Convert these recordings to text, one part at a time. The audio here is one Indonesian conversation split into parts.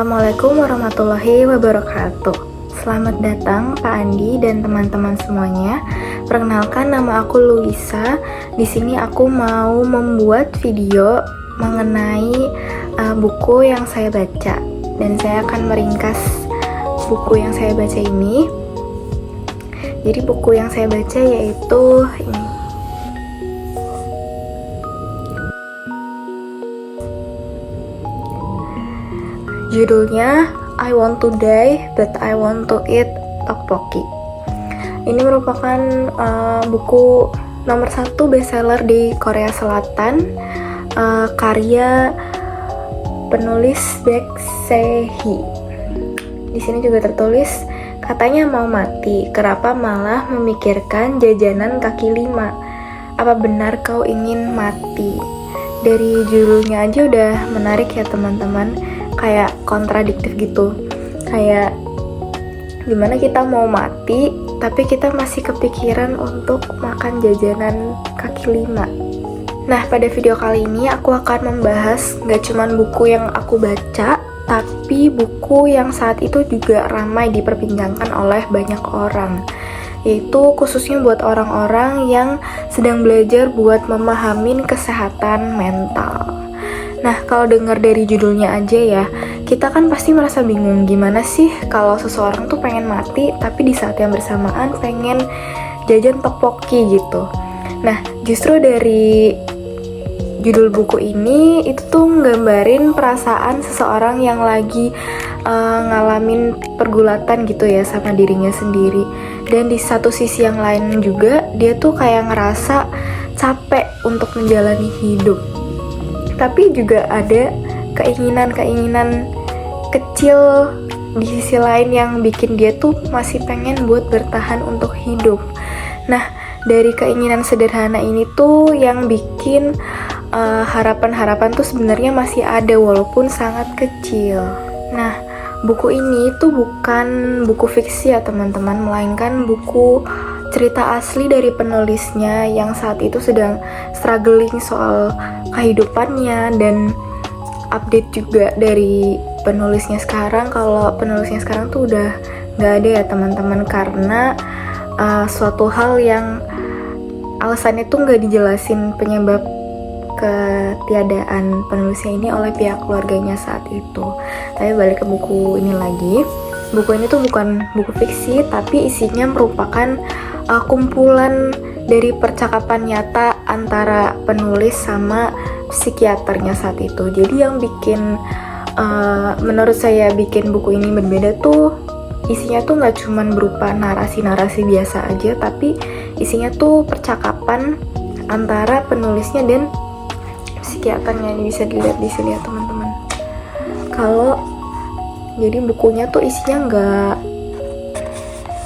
Assalamualaikum warahmatullahi wabarakatuh. Selamat datang Pak Andi dan teman-teman semuanya. Perkenalkan, nama aku Luisa. Di sini aku mau membuat video mengenai buku yang saya baca, dan saya akan meringkas buku yang saya baca ini. Jadi buku yang saya baca yaitu ini. Judulnya I Want to Die But I Want to Eat Tteokbokki. Ini merupakan buku nomor 1 bestseller di Korea Selatan, karya penulis Baek Se-hee. Di sini juga tertulis, katanya mau mati, kenapa malah memikirkan jajanan kaki 5? Apa benar kau ingin mati? Dari judulnya aja udah menarik ya teman-teman, kayak kontradiktif gitu. Kayak gimana kita mau mati tapi kita masih kepikiran untuk makan jajanan kaki 5. Nah, pada video kali ini aku akan membahas gak cuman buku yang aku baca, tapi buku yang saat itu juga ramai diperbincangkan oleh banyak orang, yaitu khususnya buat orang-orang yang sedang belajar buat memahamin kesehatan mental. Nah, kalau dengar dari judulnya aja ya, kita kan pasti merasa bingung gimana sih kalau seseorang tuh pengen mati tapi di saat yang bersamaan pengen jajan tteokbokki gitu. Nah, justru dari judul buku ini itu tuh nggambarin perasaan seseorang yang lagi ngalamin pergulatan gitu ya sama dirinya sendiri. Dan di satu sisi yang lain juga dia tuh kayak ngerasa capek untuk menjalani hidup. Tapi juga ada keinginan-keinginan kecil di sisi lain yang bikin dia tuh masih pengen buat bertahan untuk hidup. Nah, dari keinginan sederhana ini tuh yang bikin harapan-harapan tuh sebenarnya masih ada walaupun sangat kecil. Nah, buku ini tuh bukan buku fiksi ya teman-teman, melainkan buku cerita asli dari penulisnya yang saat itu sedang struggling soal kehidupannya, dan update juga dari penulisnya sekarang. Kalau penulisnya sekarang tuh udah gak ada ya teman-teman, karena suatu hal yang alasannya tuh gak dijelasin penyebab ketiadaan penulisnya ini oleh pihak keluarganya saat itu. Tapi balik ke buku ini lagi, buku ini tuh bukan buku fiksi, tapi isinya merupakan kumpulan dari percakapan nyata antara penulis sama psikiaternya saat itu. Jadi yang bikin menurut saya bikin buku ini berbeda tuh isinya tuh nggak cuman berupa narasi-narasi biasa aja, tapi isinya tuh percakapan antara penulisnya dan psikiaternya. Ini bisa dilihat di sini ya teman-teman. Kalau jadi bukunya tuh isinya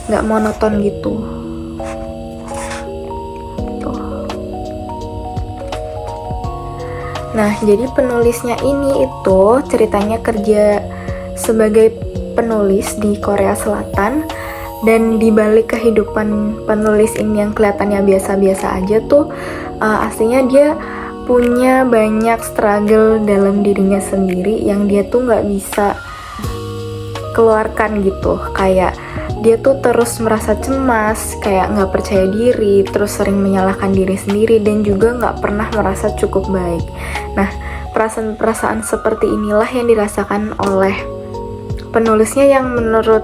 nggak monoton gitu. Nah, jadi penulisnya ini itu ceritanya kerja sebagai penulis di Korea Selatan, dan dibalik kehidupan penulis ini yang kelihatannya biasa-biasa aja tuh aslinya dia punya banyak struggle dalam dirinya sendiri yang dia tuh nggak bisa keluarkan gitu. Kayak dia tuh terus merasa cemas, kayak nggak percaya diri, terus sering menyalahkan diri sendiri, dan juga nggak pernah merasa cukup baik. Nah, perasaan-perasaan seperti inilah yang dirasakan oleh penulisnya, yang menurut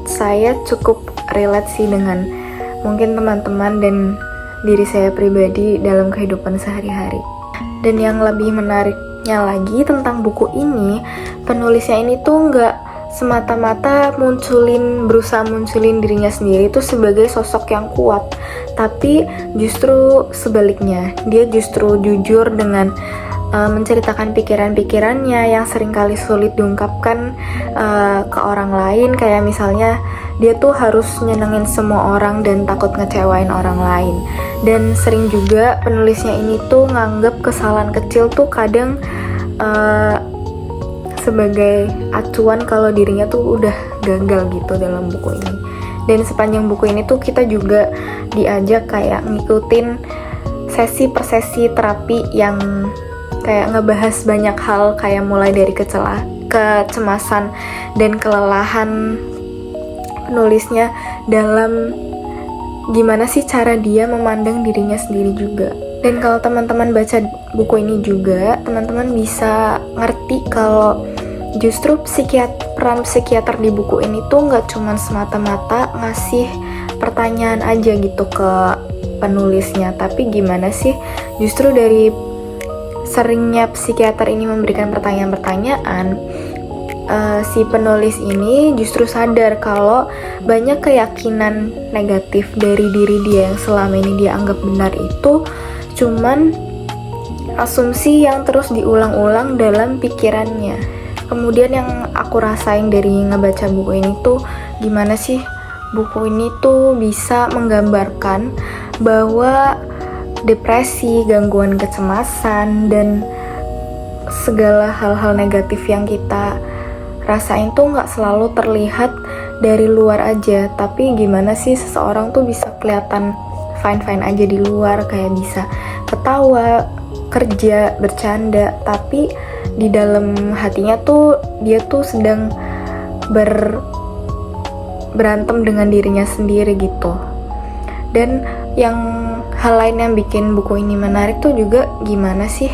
saya cukup relate sih dengan mungkin teman-teman dan diri saya pribadi dalam kehidupan sehari-hari. Dan yang lebih menariknya lagi tentang buku ini, penulisnya ini tuh nggak semata-mata berusaha munculin dirinya sendiri itu sebagai sosok yang kuat, tapi justru sebaliknya, dia justru jujur dengan menceritakan pikiran-pikirannya yang seringkali sulit diungkapkan ke orang lain. Kayak misalnya dia tuh harus nyenengin semua orang dan takut ngecewain orang lain. Dan sering juga penulisnya ini tuh nganggep kesalahan kecil tuh kadang sebagai acuan kalau dirinya tuh udah gagal gitu dalam buku ini. Dan sepanjang buku ini tuh kita juga diajak kayak ngikutin sesi per sesi terapi yang kayak ngebahas banyak hal, kayak mulai dari kecemasan dan kelelahan penulisnya dalam gimana sih cara dia memandang dirinya sendiri juga. Dan kalau teman-teman baca buku ini juga, teman-teman bisa ngerti kalau justru peran psikiater di buku ini tuh nggak cuma semata-mata ngasih pertanyaan aja gitu ke penulisnya, tapi gimana sih justru dari seringnya psikiater ini memberikan pertanyaan-pertanyaan, si penulis ini justru sadar kalau banyak keyakinan negatif dari diri dia yang selama ini dia anggap benar itu cuman asumsi yang terus diulang-ulang dalam pikirannya. Kemudian yang aku rasain dari ngebaca buku ini tuh gimana sih buku ini tuh bisa menggambarkan bahwa depresi, gangguan kecemasan, dan segala hal-hal negatif yang kita rasain tuh nggak selalu terlihat dari luar aja, tapi gimana sih seseorang tuh bisa kelihatan fine-fine aja di luar, kayak bisa ketawa, kerja, bercanda, tapi di dalam hatinya tuh dia tuh sedang berantem dengan dirinya sendiri gitu. Dan yang hal lain yang bikin buku ini menarik tuh juga gimana sih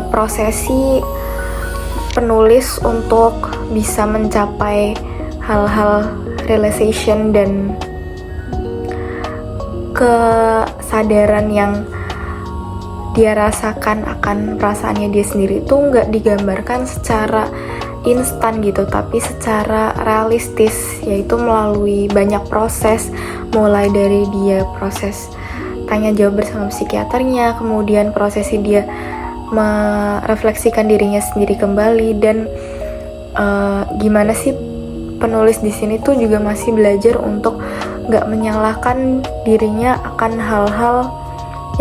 prosesi penulis untuk bisa mencapai hal-hal realization dan kesadaran yang dia rasakan akan perasaannya dia sendiri itu nggak digambarkan secara instan gitu, tapi secara realistis, yaitu melalui banyak proses, mulai dari dia proses tanya jawab bersama psikiaternya, kemudian prosesi dia merefleksikan dirinya sendiri kembali, dan gimana sih penulis di sini tuh juga masih belajar untuk nggak menyalahkan dirinya akan hal-hal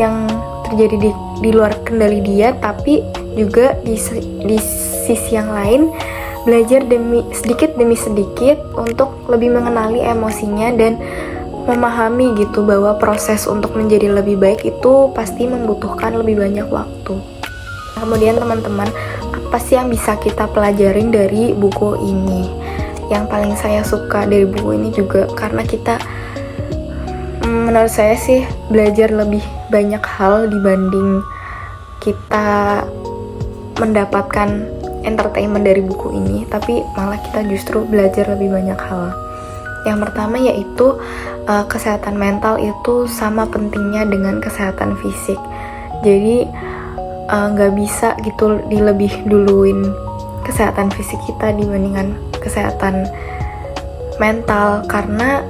yang terjadi di luar kendali dia, tapi juga di sisi yang lain belajar sedikit demi sedikit untuk lebih mengenali emosinya dan memahami gitu bahwa proses untuk menjadi lebih baik itu pasti membutuhkan lebih banyak waktu. Kemudian teman-teman, apa sih yang bisa kita pelajarin dari buku ini? Yang paling saya suka dari buku ini juga karena kita, menurut saya sih, belajar lebih banyak hal dibanding kita mendapatkan entertainment dari buku ini, tapi malah kita justru belajar lebih banyak hal. Yang pertama yaitu kesehatan mental itu sama pentingnya dengan kesehatan fisik. Jadi nggak bisa gitu dilebih duluin kesehatan fisik kita dibandingkan kesehatan mental, karena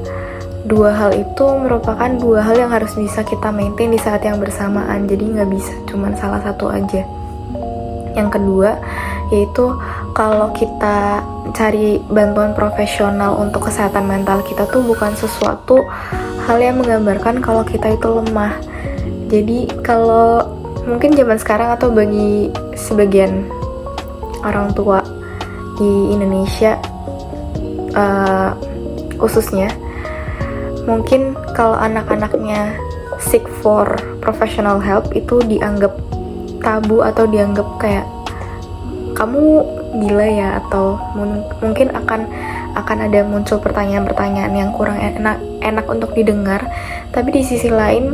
dua hal itu merupakan dua hal yang harus bisa kita maintain di saat yang bersamaan, jadi nggak bisa cuman salah satu aja. Yang kedua yaitu kalau kita cari bantuan profesional untuk kesehatan mental kita tuh bukan sesuatu hal yang menggambarkan kalau kita itu lemah. Jadi kalau mungkin zaman sekarang atau bagi sebagian orang tua di Indonesia khususnya, mungkin kalau anak-anaknya seek for professional help itu dianggap tabu atau dianggap kayak kamu gila ya, atau mungkin akan ada muncul pertanyaan-pertanyaan yang kurang enak untuk didengar. Tapi di sisi lain,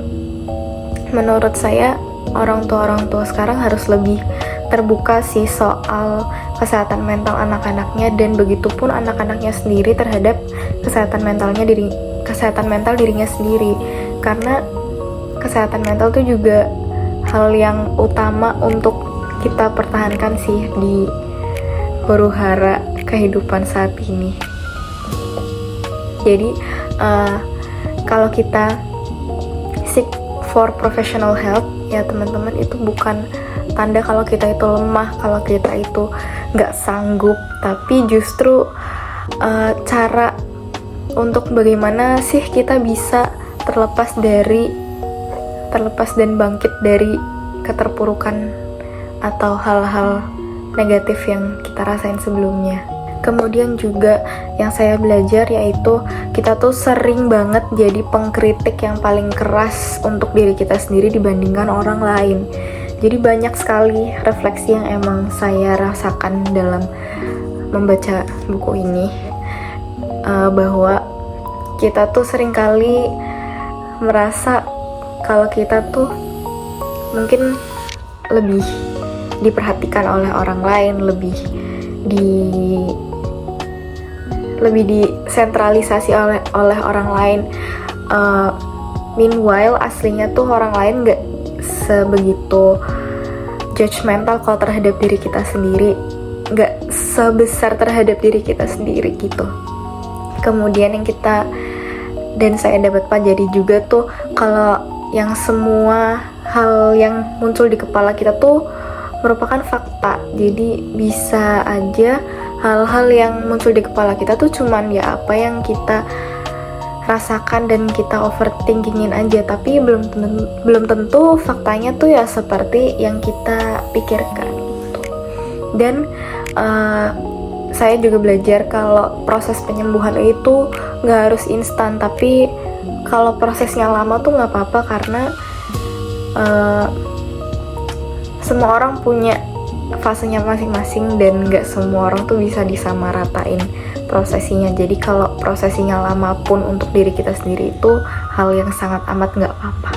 menurut saya orang tua sekarang harus lebih terbuka sih soal kesehatan mental anak-anaknya, dan begitupun anak-anaknya sendiri terhadap kesehatan mental dirinya sendiri, karena kesehatan mental itu juga hal yang utama untuk kita pertahankan sih di huru-hara kehidupan saat ini. Jadi kalau kita seek for professional help ya teman-teman, itu bukan tanda kalau kita itu lemah, kalau kita itu nggak sanggup, tapi justru cara untuk bagaimana sih kita bisa terlepas dan bangkit dari keterpurukan atau hal-hal negatif yang kita rasain sebelumnya. Kemudian juga yang saya belajar yaitu kita tuh sering banget jadi pengkritik yang paling keras untuk diri kita sendiri dibandingkan orang lain. Jadi banyak sekali refleksi yang emang saya rasakan dalam membaca buku ini, bahwa kita tuh seringkali merasa kalau kita tuh mungkin lebih diperhatikan oleh orang lain, lebih disentralisasi oleh orang lain. Meanwhile aslinya tuh orang lain nggak sebegitu judgmental kalau terhadap diri kita sendiri, nggak sebesar terhadap diri kita sendiri gitu. Kemudian yang saya dapat pelajari juga tuh, kalau yang semua hal yang muncul di kepala kita tuh merupakan fakta. Jadi bisa aja hal-hal yang muncul di kepala kita tuh cuman ya apa yang kita rasakan dan kita overthinkingin aja, tapi belum tentu faktanya tuh ya seperti yang kita pikirkan gitu. Dan saya juga belajar kalau proses penyembuhan itu nggak harus instan, tapi kalau prosesnya lama tuh nggak apa-apa, karena semua orang punya fasenya masing-masing dan nggak semua orang tuh bisa disamaratain prosesinya. Jadi kalau prosesinya lama pun untuk diri kita sendiri itu hal yang sangat amat nggak apa-apa.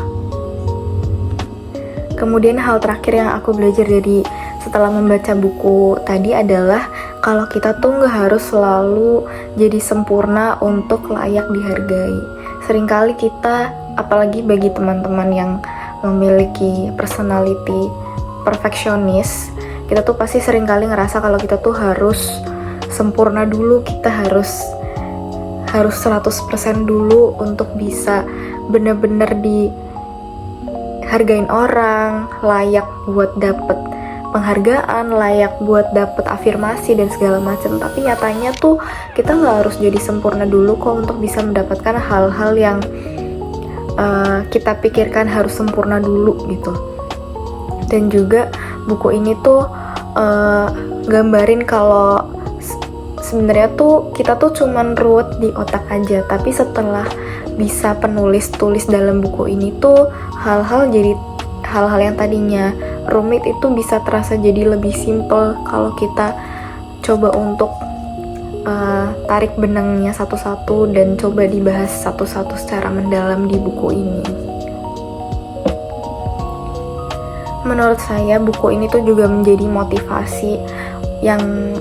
Kemudian hal terakhir yang aku belajar dari setelah membaca buku tadi adalah kalau kita tuh nggak harus selalu jadi sempurna untuk layak dihargai. Seringkali kita, apalagi bagi teman-teman yang memiliki personality perfeksionis, kita tuh pasti seringkali ngerasa kalau kita tuh harus sempurna dulu, kita harus 100% dulu untuk bisa bener-bener dihargain orang, layak buat dapet penghargaan, layak buat dapet afirmasi dan segala macam. Tapi nyatanya tuh kita nggak harus jadi sempurna dulu kok untuk bisa mendapatkan hal-hal yang kita pikirkan harus sempurna dulu gitu. Dan juga buku ini tuh gambarin kalau sebenarnya tuh kita tuh cuman ruwet di otak aja, tapi setelah bisa penulis tulis dalam buku ini tuh hal-hal yang tadinya rumit itu bisa terasa jadi lebih simple kalau kita coba untuk tarik benangnya satu-satu dan coba dibahas satu-satu secara mendalam di buku ini. Menurut saya buku ini tuh juga menjadi motivasi yang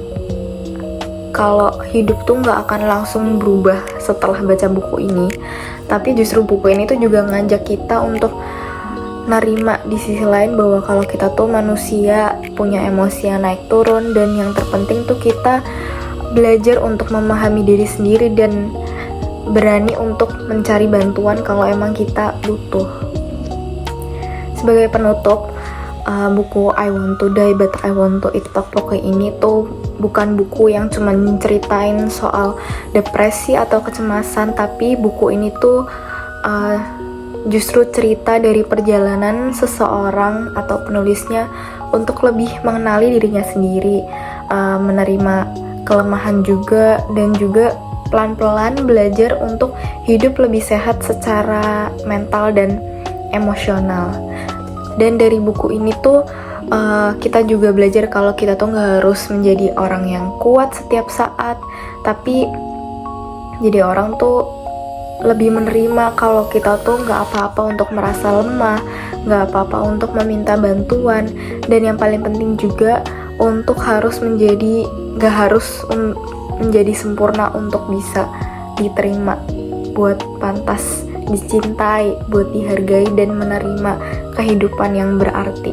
kalau hidup tuh nggak akan langsung berubah setelah baca buku ini, tapi justru buku ini tuh juga ngajak kita untuk nerima di sisi lain bahwa kalau kita tuh manusia, punya emosi yang naik turun, dan yang terpenting tuh kita belajar untuk memahami diri sendiri dan berani untuk mencari bantuan kalau emang kita butuh. Sebagai penutup, buku I Want to Die But I Want to Eat Tteokbokki ini tuh bukan buku yang cuma ceritain soal depresi atau kecemasan, tapi buku ini tuh justru cerita dari perjalanan seseorang atau penulisnya untuk lebih mengenali dirinya sendiri, menerima kelemahan juga, dan juga pelan-pelan belajar untuk hidup lebih sehat secara mental dan emosional. Dan dari buku ini tuh kita juga belajar kalau kita tuh gak harus menjadi orang yang kuat setiap saat, tapi jadi orang tuh lebih menerima kalau kita tuh gak apa-apa untuk merasa lemah, gak apa-apa untuk meminta bantuan, dan yang paling penting juga untuk gak harus menjadi sempurna untuk bisa diterima, buat pantas dicintai, buat dihargai dan menerima kehidupan yang berarti.